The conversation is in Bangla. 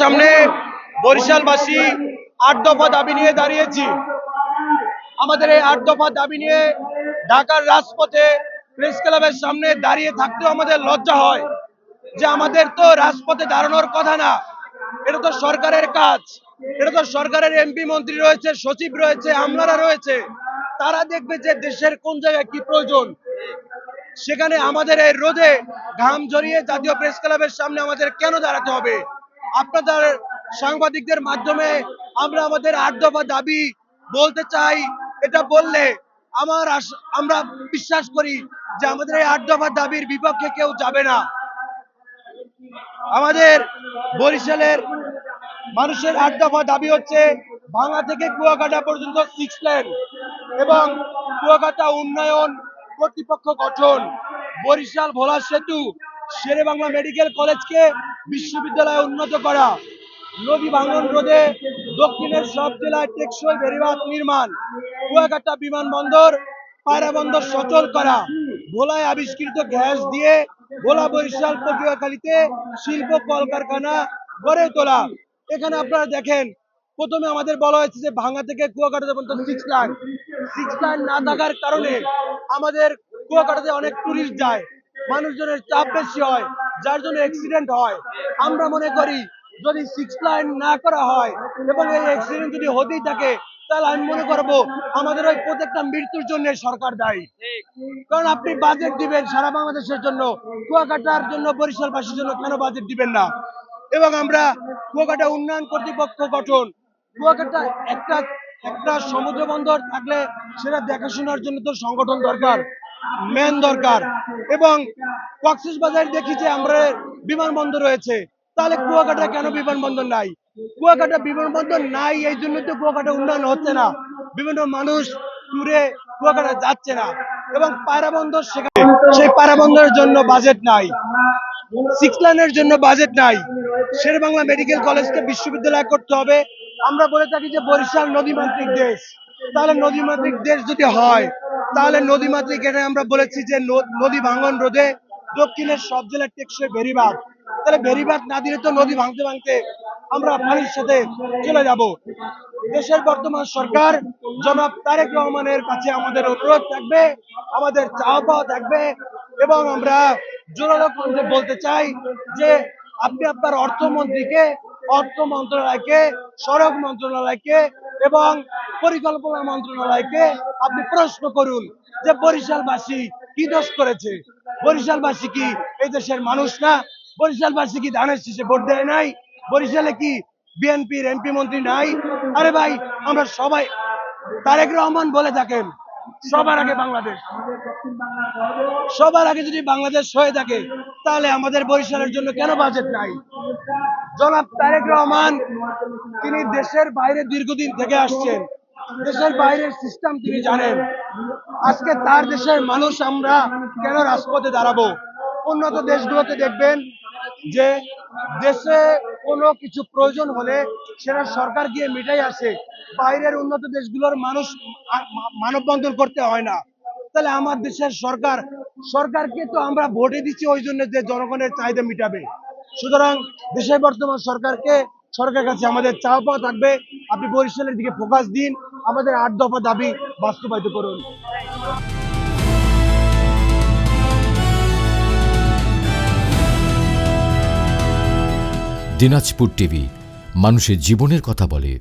সামনে বরিশালবাসী ৮ দফা দাবি নিয়ে দাঁড়িয়েছি। আমাদের এই ৮ দফা দাবি নিয়ে ঢাকার রাজপথে প্রেস ক্লাবের সামনে দাঁড়িয়ে থাকতেও আমাদের লজ্জা হয় যে আমাদের তো রাজপথে দাঁড়ানোর কথা না, এটা তো সরকারের কাজ। এটা তো সরকারের এমপি মন্ত্রী রয়েছে, সচিব রয়েছে, আমলারা রয়েছে, তারা দেখবে যে দেশের কোন জায়গায় কি প্রয়োজন। সেখানে আমাদের এই রোদে ঘাম ঝরিয়ে জাতীয় প্রেস ক্লাবের সামনে আমাদের কেন দাঁড়াতে হবে? আপনাদের সাংবাদিকদের মাধ্যমে আমরা আমাদের ৮ দফা দাবি বলতে চাই। এটা বললে আমরা বিশ্বাস করি যে আমাদের এই ৮ দফা দাবির বিপক্ষে কেউ যাবে না। আমাদের বরিশালের মানুষের ৮ দফা দাবি হচ্ছে ভাঙা থেকে কুয়াকাটা পর্যন্ত 6 লেন এবং কুয়াকাটা উন্নয়ন কর্তৃপক্ষ গঠন, বরিশাল ভোলা সেতু, শেরেবাংলা মেডিকেল কলেজকে বিশ্ববিদ্যালয়ে উন্নত করা, নদী ভাঙন রোধে দক্ষিণের সব জেলায় টেকসই বেড়িবাঁধ নির্মাণ, কুয়াকাটা বিমানবন্দর পায়রা বন্দর সচল করা, ভোলায় আবিষ্কৃত গ্যাস দিয়ে ভোলা বরিশাল পটুয়াখালীতে শিল্প কলকারখানা গড়ে তোলা। এখানে আপনারা দেখেন, প্রথমে আমাদের বলা হয়েছে যে ভাঙা থেকে কুয়াকাটা পর্যন্ত 6 লাইন না থাকার কারণে আমাদের কুয়াকাটাতে অনেক টুরিস্ট যায়, মানুষজনের চাপ বেশি হয়, যার জন্য অ্যাক্সিডেন্ট হয়। আমরা মনে করি যদি 6 লাইন না করা হয় এবং এই অ্যাক্সিডেন্ট যদি হতেই থাকে, তাহলে আমি মনে করবো আমাদের ওই প্রত্যেকটা মৃত্যুর জন্য সরকার দায়ী। কারণ আপনি বাজেট দিবেন সারা বাংলাদেশের জন্য, কুয়াকাটার জন্য, বরিশালবাসীর জন্য কেন বাজেট দিবেন না? এবং আমরা কুয়াকাটা উন্নয়ন কর্তৃপক্ষ গঠন, কুয়াকাটা একটা সমুদ্র বন্দর থাকলে সেটা দেখাশোনার জন্য তো সংগঠন দরকার, ম্যান দরকার। এবং কক্সবাজার দেখি যে আমরা বিমানবন্দর রয়েছে, তাহলে কুয়াকাটা কেন বিমানবন্দর নাই? কুয়াকাটা বিমানবন্দর নাই এই জন্য তো কুয়াকাটা উন্নয়ন হচ্ছে না, বিভিন্ন মানুষ ট্যুরে কুয়াকাটা যাচ্ছে না। এবং পায়রা বন্দর, সেখানে সেই পায়রা বন্দরের জন্য বাজেট নাই, 6 লাইনের জন্য বাজেট নাই। শেরেবাংলা মেডিকেল কলেজকে বিশ্ববিদ্যালয় করতে হবে। আমরা বলে থাকি যে বরিশাল নদীমাতৃক দেশ, তাহলে নদীমাতৃক দেশ যদি হয়, তাহলে নদীমাতৃক, এটা আমরা বলেছি যে নদী ভাঙন রোধে দক্ষিণের সব জেলার টেকসই বেড়িবাঁধ, তাহলে বেড়িবাঁধ না দিলে তো নদী ভাঙতে ভাঙতে আমরা পানির সাথে চলে যাব। দেশের বর্তমান সরকার জনাব তারেক রহমানের কাছে আমাদের অনুরোধ থাকবে, আমাদের চাওয়া পাওয়া থাকবে, এবং আমরা জোরালো কণ্ঠে বলতে চাই যে আপনি আপনার অর্থমন্ত্রীকে, অর্থ মন্ত্রণালয়কে, সড়ক মন্ত্রণালয়কে এবং পরিকল্পনা মন্ত্রণালয়কে আপনি প্রশ্ন করুন যে বরিশালবাসী কি দোষ করেছে? বরিশালবাসী কি এই দেশের মানুষ না? বরিশালবাসী কি ধানের শীষে ভোট দেয় নাই? বরিশালে কি বিএনপির এমপি মন্ত্রী নাই? আরে ভাই, আমরা সবাই, তারেক রহমান বলে থাকেন সবার আগে বাংলাদেশ, সবার আগে যদি বাংলাদেশ হয়ে থাকে, তাহলে আমাদের বরিশালের জন্য কেন বাজেট নাই? জনাব তারেক রহমান, তিনি দেশের বাইরে দীর্ঘদিন থেকে আসছেন, দেশের বাইরের সিস্টেম তিনি জানেন। আজকে তার দেশের মানুষ আমরা কেন রাজপথে দাঁড়াবো? উন্নত দেশগুলোতে দেখবেন যে দেশে কোনো কিছু প্রয়োজন হলে সেটা সরকার গিয়ে মিটাই আসে, বাইরের উন্নত দেশগুলোর মানুষ মানববন্ধন করতে হয় না। তাহলে আমার দেশের সরকারকে তো আমরা ভোটে দিচ্ছি ওই জন্য যে জনগণের চাহিদা মিটাবে। সুতরাং দেশের বর্তমান সরকারের কাছে আমাদের চাওয়া পাওয়া থাকবে, আপনি বরিশালের দিকে ফোকাস দিন, আমাদের ৮ দফা দাবি বাস্তবায়িত করুন। দিনাজপুর টিভি, মানুষের জীবনের কথা বলে।